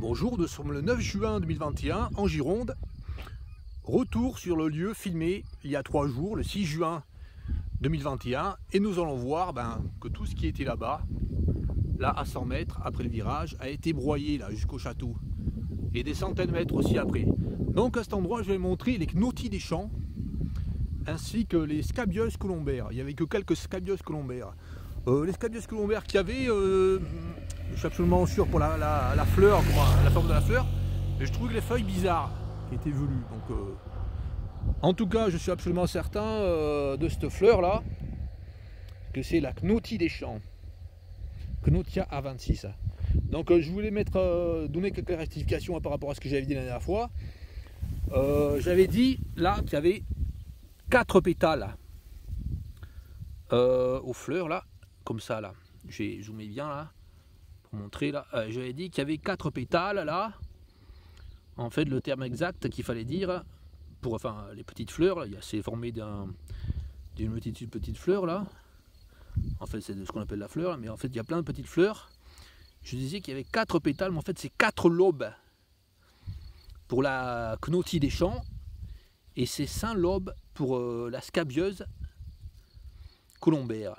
Bonjour, nous sommes le 9 juin 2021 en Gironde. Retour sur le lieu filmé il y a 3 jours, le 6 juin 2021. Et nous allons voir que tout ce qui était là-bas, là à 100 mètres après le virage, a été broyé là jusqu'au château. Et des centaines de mètres aussi après. Donc à cet endroit, je vais montrer les cnottis des champs, ainsi que les scabieuses colombaires. Il n'y avait que quelques scabieuses colombaires. Les scabieuses colombaires qu'il y avait, je suis absolument sûr pour la fleur, la forme de la fleur, mais je trouvais que les feuilles bizarres qui étaient velues. Donc, en tout cas, je suis absolument certain de cette fleur là, que c'est la cnottie des champs, Cnotia A26. Donc, je voulais donner quelques rectifications par rapport à ce que j'avais dit la dernière fois. J'avais dit là qu'il y avait 4 pétales aux fleurs là, comme ça là. J'ai zoomé bien là pour montrer là. J'avais dit qu'il y avait 4 pétales là. En fait, le terme exact qu'il fallait dire pour les petites fleurs là, c'est formé d'une multitude de petites fleurs là. En fait, c'est de ce qu'on appelle la fleur, mais en fait, il y a plein de petites fleurs. Je disais qu'il y avait 4 pétales, mais en fait, c'est 4 lobes pour la cnottie des champs et c'est 5 lobes pour la scabieuse colombaire.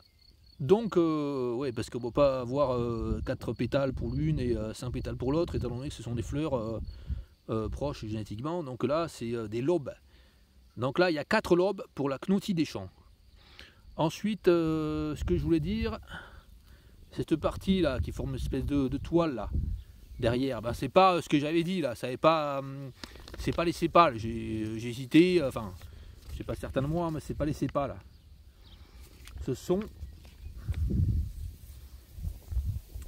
Donc, ouais, parce qu'on ne peut pas avoir 4 pétales pour l'une et 5 pétales pour l'autre, étant donné que ce sont des fleurs proches génétiquement. Donc là, c'est des lobes. Donc là, il y a 4 lobes pour la cnottie des champs. Ensuite, ce que je voulais dire, cette partie là qui forme une espèce de toile là derrière, c'est pas ce que j'avais dit là, c'est pas les sépales. J'ai hésité, je sais pas certain de moi, mais c'est pas les sépales là. Ce sont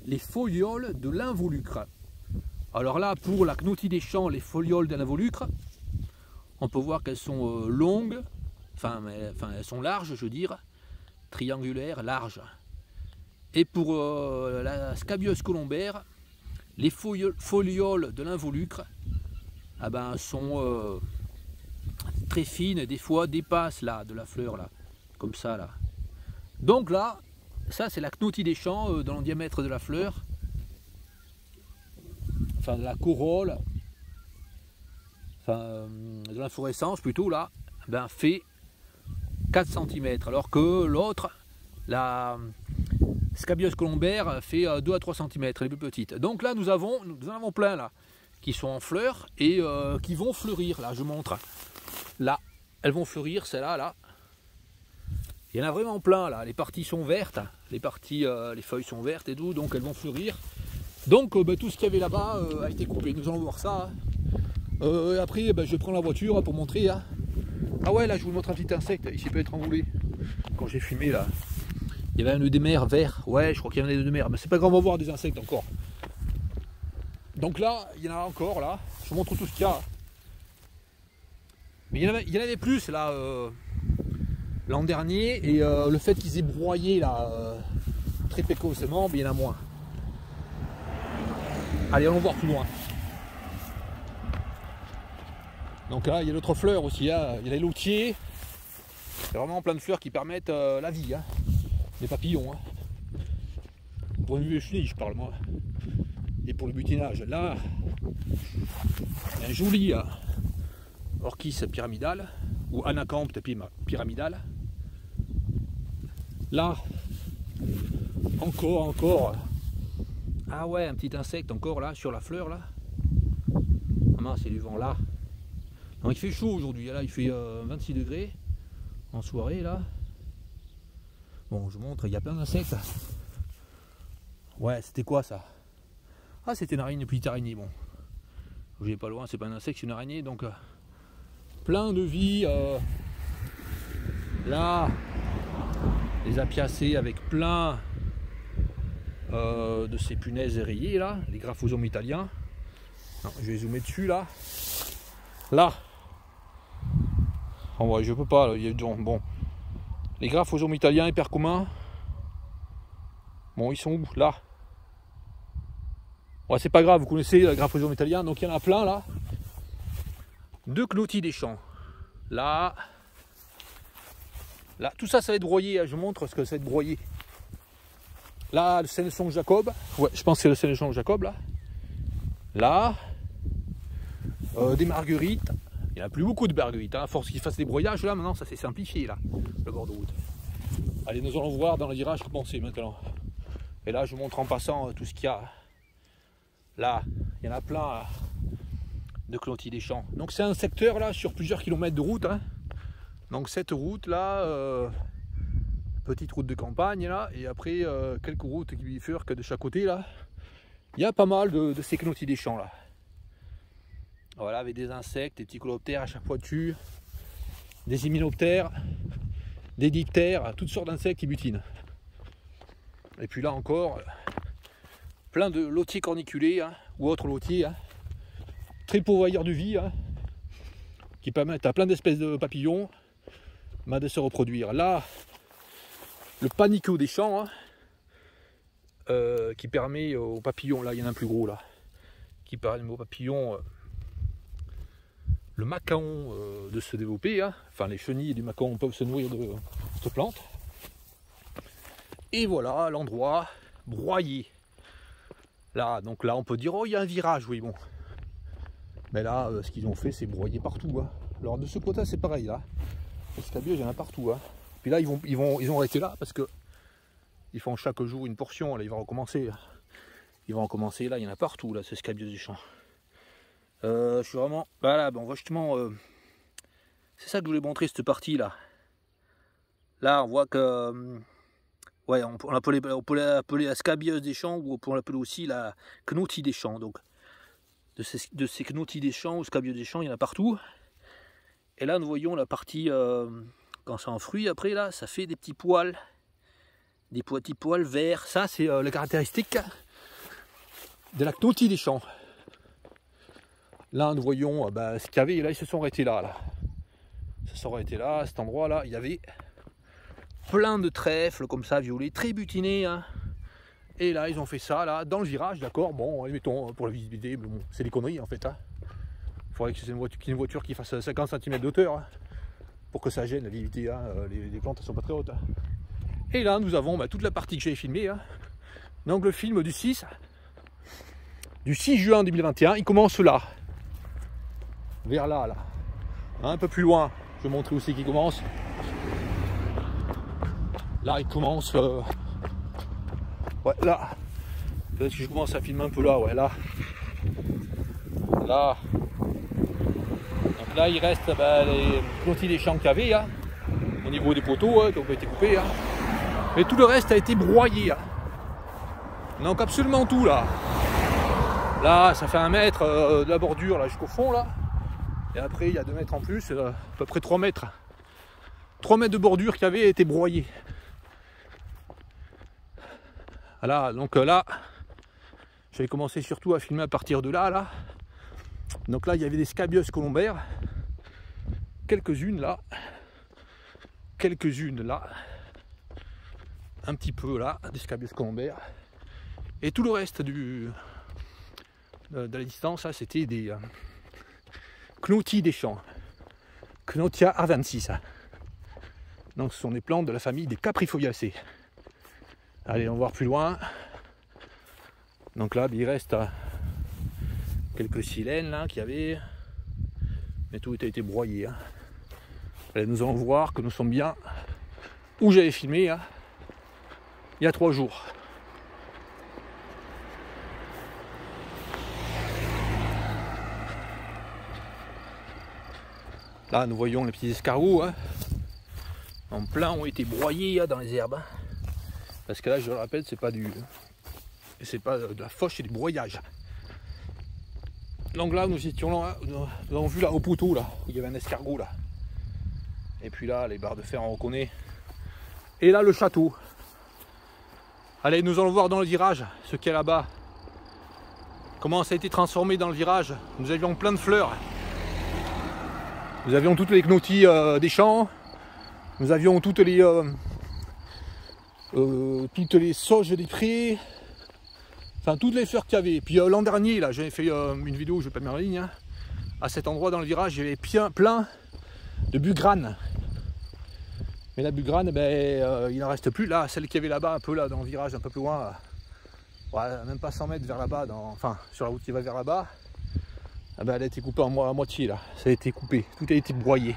les folioles de l'involucre. Alors là, pour la cnottie des champs, les folioles de l'involucre, on peut voir qu'elles sont longues, elles sont larges, je veux dire, triangulaires, larges. Et pour la scabieuse colombaire, les folioles de l'involucre sont très fines et des fois dépassent là de la fleur là, comme ça là. Donc là, ça c'est la cnottie des champs dans le diamètre de la fleur, de la corolle, de l'inflorescence plutôt là, fait 4 cm, alors que l'autre, la scabieuse colombaire, fait 2 à 3 cm, elle est plus petite. Donc là nous en avons plein là, qui sont en fleurs et qui vont fleurir, là je montre, là, elles vont fleurir, celle-là, là. Il y en a vraiment plein là, les parties sont vertes, les feuilles sont vertes et tout, donc elles vont fleurir. Donc tout ce qu'il y avait là-bas a été coupé, nous allons voir ça. Après je prends la voiture pour montrer. Ah ouais, là je vous montre un petit insecte, il peut être envolé. Quand j'ai fumé là, il y avait un nœud de mer vert, ouais je crois qu'il y avait un nœud de mer, mais c'est pas grave, on va voir des insectes encore. Donc là, il y en a encore là, je vous montre tout ce qu'il y a. Mais il y en avait plus là. L'an dernier, et le fait qu'ils aient broyé là très précocement, il y en a moins. Allez, allons voir plus loin. Donc là, il y a d'autres fleurs aussi, il y a les lotiers. C'est vraiment plein de fleurs qui permettent la vie, les papillons. Pour une chenille, je parle moi. Et pour le butinage, là, il y a un joli orchis pyramidal, ou Anacampte pyramidal. Là, encore. Ah ouais, un petit insecte encore là, sur la fleur là. Ah mince, c'est du vent là. Non, il fait chaud aujourd'hui, là il fait 26 degrés en soirée là. Bon, je vous montre, il y a plein d'insectes. Ouais, c'était quoi ça? Ah, c'était une araignée, une petite araignée, bon. J'ai pas loin, c'est pas un insecte, c'est une araignée, donc plein de vie. Là, les apiacées avec plein de ces punaises rayées là, les Graphosomes italiens. Non, je vais zoomer dessus là. Là, en vrai, je peux pas. Là, il y a, bon, les Graphosomes italiens hyper communs. Bon, ils sont où là? Ouais, c'est pas grave, vous connaissez le Graphosome italien, donc il y en a plein là. 2 cnottis des champs. Là, tout ça, ça va être broyé. Je vous montre ce que ça va être broyé. Là, le Sénéchon Jacob. Ouais, je pense que c'est le Sénéchon Jacob là. Là, des marguerites. Il n'y en a plus beaucoup de marguerites, hein. À force qu'ils fassent des broyages, là, maintenant, ça s'est simplifié, là, le bord de route. Allez, nous allons voir dans le virage comment c'est maintenant. Et là, je vous montre en passant tout ce qu'il y a. Là, il y en a plein là, de clôtis des champs. Donc c'est un secteur là sur plusieurs kilomètres de route, hein. Donc cette route là, petite route de campagne là, et après quelques routes qui bifurquent de chaque côté là. Il y a pas mal de ces clôtis des champs là. Voilà, avec des insectes, des petits coléoptères à chaque fois dessus, des hyménoptères, des diptères, toutes sortes d'insectes qui butinent. Et puis là encore, plein de lotiers corniculés, hein, ou autres lotiers, hein, très pourvoyeurs de vie, hein, qui permettent à plein d'espèces de papillons de se reproduire. Là, le paniqueau des champs, hein, qui permet aux papillons, là il y en a un plus gros là, qui permet aux papillons, le macaon de se développer, hein. Enfin les chenilles du macaon peuvent se nourrir de cette plante. Et voilà l'endroit broyé. Là, donc là on peut dire, oh il y a un virage, oui bon. Mais là, ce qu'ils ont fait, c'est broyer partout, hein. Alors de ce côté c'est pareil là. Les scabieuses, il y en a partout, hein. Puis là ils ont arrêté là parce que ils font chaque jour une portion, là ils vont recommencer. Ils vont recommencer, là il y en a partout là, ces scabieuses du champ. Je suis vraiment. Voilà, ben on voit justement. C'est ça que je voulais montrer, cette partie là. Là on voit que. Ouais, on peut l'appeler la scabieuse des champs, ou on peut l'appeler aussi la knottie des champs. Donc, de ces knotties des champs ou scabieuses des champs, il y en a partout. Et là, nous voyons la partie, quand c'est en fruit, après là, ça fait des petits poils. Des petits poils verts. Ça, c'est la caractéristique de la knottie des champs. Là, nous voyons ce qu'il y avait. Là, ils se sont arrêtés là. Ils se sont arrêtés là, à cet endroit-là. Il y avait plein de trèfles comme ça, violets, très butinés, hein. Et là, ils ont fait ça, là, dans le virage, d'accord. Bon, mettons, pour la visibilité, bon, c'est des conneries, en fait, hein. Il faudrait que c'est une voiture qui fasse 50 cm d'auteur, hein, pour que ça gêne la visibilité, hein. Les plantes ne sont pas très hautes, hein. Et là, nous avons toute la partie que j'ai filmée, hein. Donc, le film du 6 juin 2021, il commence là. Vers là. Un peu plus loin, je vais montrer aussi qu'il commence. Là, il commence. Ouais, là. Peut-être que je commence à filmer un peu là, ouais, là. Là. Donc là, il reste les clôtis des champs qu'il y avait, hein, au niveau des poteaux, hein, qui ont été coupés. Hein. Mais tout le reste a été broyé. Hein. Donc absolument tout là. Là, ça fait 1 mètre de la bordure là jusqu'au fond là. Et après, il y a 2 mètres en plus, à peu près 3 mètres. 3 mètres de bordure qui avait été broyé. Voilà, donc là, j'avais commencé surtout à filmer à partir de là. Donc là, il y avait des scabieuses colombaires. Quelques-unes là. Un petit peu là, des scabieuses colombaires. Et tout le reste de la distance, là, c'était des knotties des champs. Knotia arvensis. Donc ce sont des plantes de la famille des Caprifoliacées. Allez, on va voir plus loin. Donc là, il reste quelques silènes là qu'il y avait. Mais tout a été broyé. Hein. Allez, nous allons voir que nous sommes bien où j'avais filmé, hein, il y a 3 jours. Là, nous voyons les petits escargots, hein, en plein ont été broyés, hein, dans les herbes. Hein. Parce que là, je le rappelle, c'est pas de la fauche, c'est du broyage. Donc là, nous étions là, nous avons vu là au poteau là, où il y avait un escargot là. Et puis là, les barres de fer, on reconnaît. Et là, le château. Allez, nous allons voir dans le virage ce qu'il y a là-bas. Comment ça a été transformé dans le virage. Nous avions plein de fleurs. Nous avions toutes les knotties des champs. Nous avions toutes les sauges des prés. Enfin, toutes les fleurs qu'il y avait. Puis l'an dernier, là, j'avais fait une vidéo, je vais pas mettre en ligne. Hein. À cet endroit dans le virage, il y avait plein de bugranes. Mais la bugrane, il n'en reste plus. Là, celle qu'il y avait là-bas, un peu là, dans le virage, un peu plus loin, ouais, même pas 100 mètres vers là-bas, enfin sur la route qui va vers là-bas, ah ben, elle a été coupée à moitié là, ça a été coupé, tout a été broyé.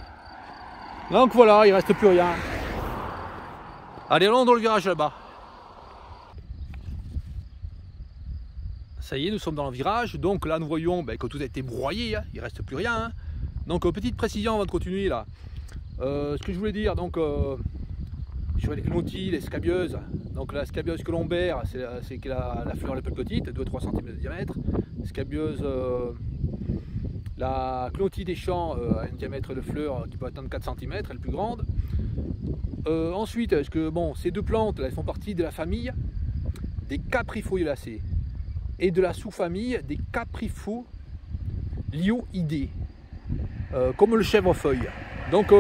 Donc voilà, il ne reste plus rien. Allez, allons dans le virage là-bas. Ça y est, nous sommes dans le virage, donc là nous voyons que tout a été broyé, hein, il ne reste plus rien. Hein. Donc petite précision avant de continuer là. Ce que je voulais dire, donc sur les clontilles, les scabieuses, donc la scabieuse colombaire, c'est la fleur la plus petite, 2-3 cm de diamètre. Scabieuse, la clontille des champs a un diamètre de fleur qui peut atteindre 4 cm, elle est plus grande. Ensuite, est-ce que bon, ces deux plantes, elles font partie de la famille des caprifoliacées et de la sous-famille des caprifolioidées, comme le chèvrefeuille. Donc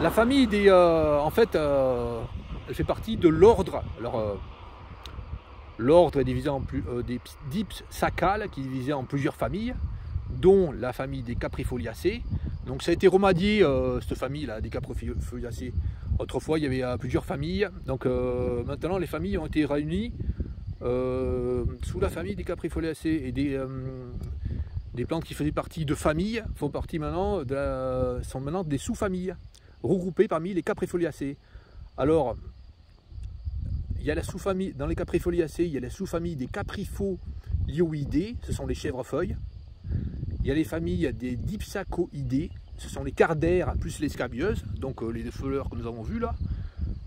la famille des, en fait, elle fait partie de l'ordre. Alors l'ordre est divisé en des Dipsacales, qui est divisé en plusieurs familles, dont la famille des caprifoliacées. Donc ça a été remadié, cette famille là des caprifoliacées. Autrefois il y avait plusieurs familles. Donc maintenant les familles ont été réunies sous la famille des caprifoliacées, et des plantes qui faisaient partie de familles font partie maintenant sont maintenant des sous-familles regroupées parmi les caprifoliacées. Alors il y a la sous-famille, dans les caprifoliacées, il y a la sous-famille des caprifolioidées, ce sont les chèvrefeuilles. Il y a les familles des dipsacoidées, ce sont les cardaires plus les scabieuses, donc les deux fleurs que nous avons vues là,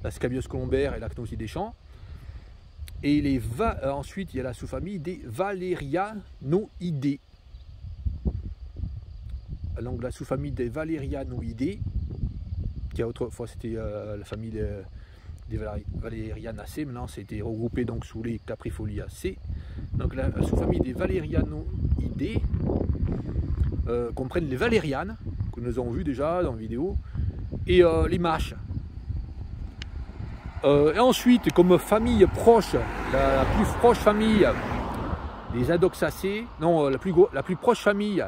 la scabieuse colombaire et la clontille des champs. Et ensuite, il y a la sous-famille des valérianoïdées. Donc la sous-famille des valérianoïdées, qui autrefois c'était la famille des valérianacées, maintenant c'était regroupé donc sous les caprifoliacées. Donc la sous-famille des valérianoïdées comprennent les valérianes, que nous avons vu déjà dans la vidéo, et les mâches. Et ensuite, comme famille proche, la plus proche famille des adoxacées, non, la plus proche famille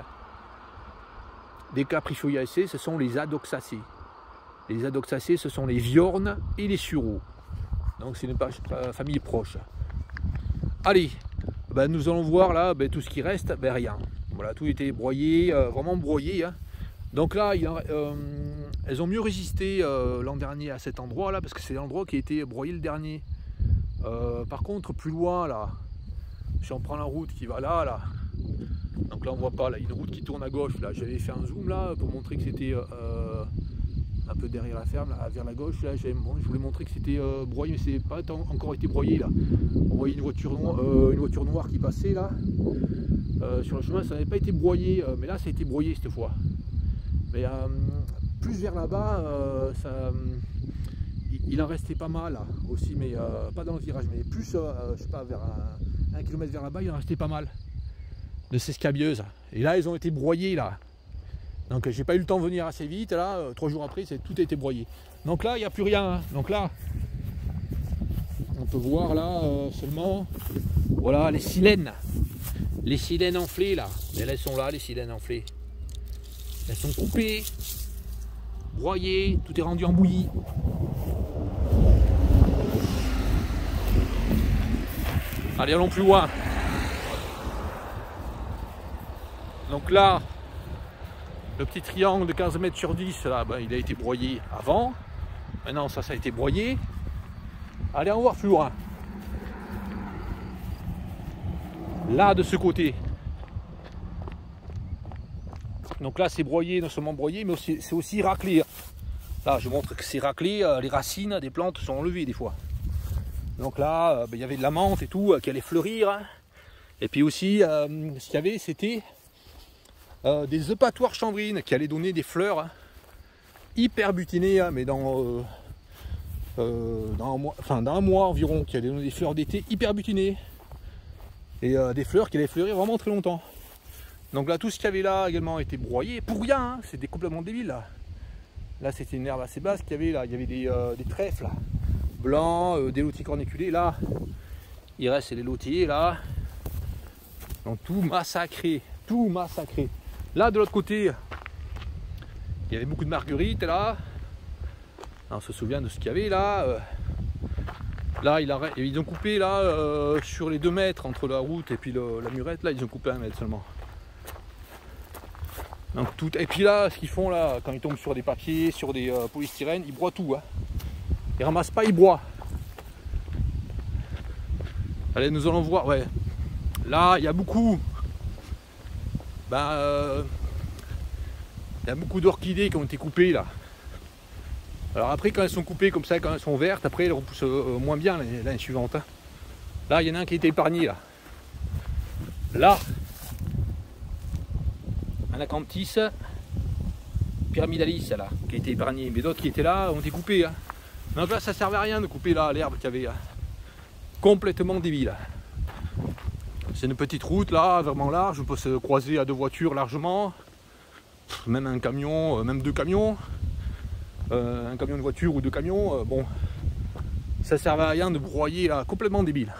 des caprifoliacées, ce sont les adoxacées. Les adoxacées, ce sont les viornes et les sureaux. Donc c'est une famille proche. Allez, nous allons voir là tout ce qui reste, rien. Voilà, tout était broyé, vraiment broyé. Hein. Donc là, elles ont mieux résisté l'an dernier à cet endroit là, parce que c'est l'endroit qui a été broyé le dernier. Par contre, plus loin là, si on prend la route qui va là, donc là on voit pas, là, une route qui tourne à gauche. Là, j'avais fait un zoom là pour montrer que c'était un peu derrière la ferme, là, vers la gauche. Là, je voulais montrer que c'était broyé, mais c'est pas encore été broyé là. On voyait une voiture noire qui passait là sur le chemin, ça n'avait pas été broyé, mais là ça a été broyé cette fois. Mais plus vers là-bas, il en restait pas mal là, aussi, mais pas dans le virage, mais plus, je sais pas, vers 1 km vers là-bas, il en restait pas mal de ces scabieuses. Et là, elles ont été broyées là. Donc j'ai pas eu le temps de venir assez vite, là, 3 jours après, tout a été broyé. Donc là, il n'y a plus rien. Hein. Donc là, on peut voir là seulement, voilà, les silènes. Les silènes enflées là. Et elles sont là, les silènes enflées. Elles sont coupées, broyées, tout est rendu en bouillie. Allez, allons plus loin. Donc là, le petit triangle de 15 mètres sur 10, là, il a été broyé avant. Maintenant, ça a été broyé. Allez, on va voir plus loin. Là, de ce côté. Donc là, c'est broyé, non seulement broyé, mais c'est aussi raclé. Là, je montre que c'est raclé. Les racines des plantes sont enlevées des fois. Donc là, il y avait de la menthe et tout qui allait fleurir. Et puis aussi, ce qu'il y avait, c'était des eupatoires chanvrines qui allaient donner des fleurs hyper butinées, mais dans un mois environ, qui allaient donner des fleurs d'été hyper butinées. Et des fleurs qui allaient fleurir vraiment très longtemps. Donc là, tout ce qu'il y avait là également a été broyé pour rien, hein. C'était complètement débile là. Là, c'était une herbe assez basse qu'il y avait là. Il y avait des trèfles là, blancs, des lotiers corniculés. Là, il reste les lotiers là. Donc tout massacré, tout massacré. Là, de l'autre côté, il y avait beaucoup de marguerites là. On se souvient de ce qu'il y avait là. Là, ils ont coupé là sur les 2 mètres entre la route et puis la murette. Là, ils ont coupé 1 mètre seulement. Donc, et puis là, ce qu'ils font là, quand ils tombent sur des papiers, sur des polystyrènes, ils broient tout. Hein. Ils ramassent pas, ils broient. Allez, nous allons voir. Ouais. Là, il y a beaucoup. Il y a beaucoup d'orchidées qui ont été coupées là. Alors après, quand elles sont coupées comme ça, quand elles sont vertes, après elles repoussent moins bien l'année suivante. Hein. Là, il y en a un qui a été épargné là. Là, un acanthis pyramidalis là, qui a été épargné, mais d'autres qui étaient là ont été coupés. Hein. Donc là, ça servait à rien de couper là l'herbe qu'il y avait. Hein. Complètement débile. C'est une petite route là, vraiment large, on peut se croiser à 2 voitures largement, même un camion, même 2 camions, un camion de voiture ou 2 camions, bon, ça servait à rien de broyer là, complètement débile.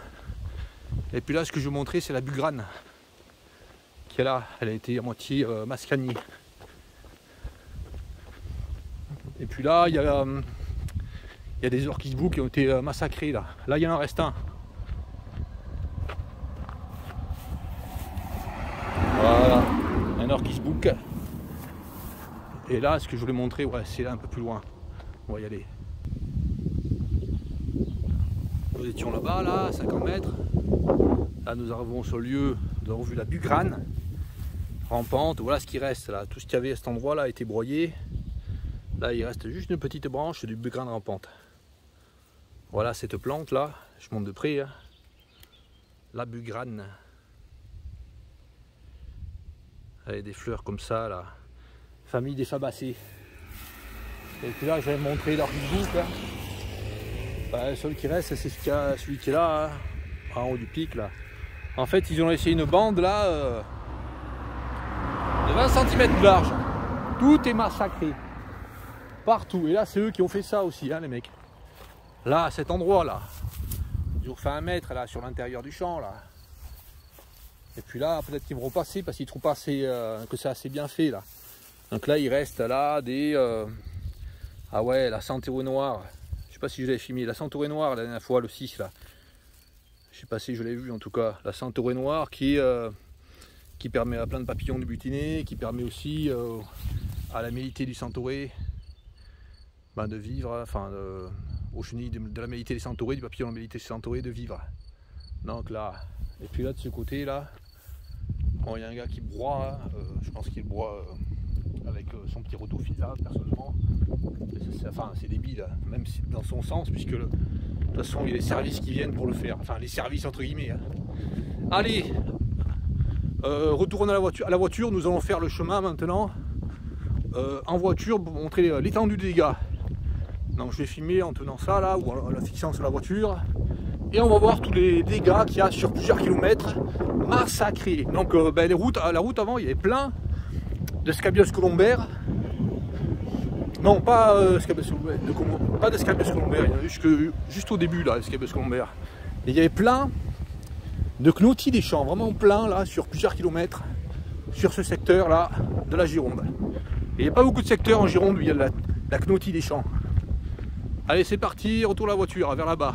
Et puis là, ce que je vais montrer, c'est la bugrane, qui est là, elle a été à moitié mascagnée. Et puis là, il y a des orchis qui ont été massacrés là. Là, il y en reste un. Voilà, un orchis bouc. Et là, ce que je voulais montrer, ouais, c'est là un peu plus loin. On va y aller. Nous étions là-bas, là, à 50 mètres. Là, nous arrivons sur le lieu, nous avons vu la bugrane rampante. Voilà ce qui reste là. Tout ce qu'il y avait à cet endroit-là a été broyé. Là, il reste juste une petite branche du bugrane rampante. Voilà cette plante-là. Je monte de près. Hein. La bugrane. Avec des fleurs comme ça, là. Famille des fabacées. Et puis là, je vais montrer l'orchis bouc. Hein. Le seul qui reste, c'est celui qui est là, hein, en haut du pic. Là. En fait, ils ont laissé une bande là de 20 cm de large. Tout est massacré. Partout. Et là, c'est eux qui ont fait ça aussi, hein, les mecs. Là, à cet endroit-là. Ils ont fait 1 mètre là, sur l'intérieur du champ. Là. Et puis là, peut-être qu'ils vont repasser parce qu'ils trouvent pas que c'est assez bien fait là. Donc là, il reste là des... Ah ouais, la centaurée noire. Je sais pas si je l'avais filmé. La centaurée noire, la dernière fois, le 6 là. Je sais pas si je l'ai vu en tout cas. La centaurée noire qui permet à plein de papillons de butiner, qui permet aussi à la mélitée du centauré de vivre, enfin aux chenilles de la mélitée des centaurés, du papillon de la mélitée des centaurés de vivre. Donc là, et puis là de ce côté là, bon, il y a un gars qui broie, je pense qu'il broie avec son petit rotophila personnellement. Enfin c'est débile, même dans son sens, puisque de toute façon il y a les services qui viennent pour le faire, enfin les services entre guillemets. Hein. Allez, retournons à la voiture, nous allons faire le chemin maintenant en voiture pour montrer l'étendue des dégâts. Donc je vais filmer en tenant ça là, ou en la fixant sur la voiture. Et on va voir tous les dégâts qu'il y a sur plusieurs kilomètres massacrés. Donc la route avant, il y avait plein de scabios colombaires. Non, pas scabios colombaires, il y en a juste au début là, les scabios colombaires. Et il y avait plein de cnotis des champs, vraiment plein là, sur plusieurs kilomètres, sur ce secteur là de la Gironde. Et il n'y a pas beaucoup de secteurs en Gironde où il y a la cnotis des champs. Allez, c'est parti, retour à la voiture, vers là-bas.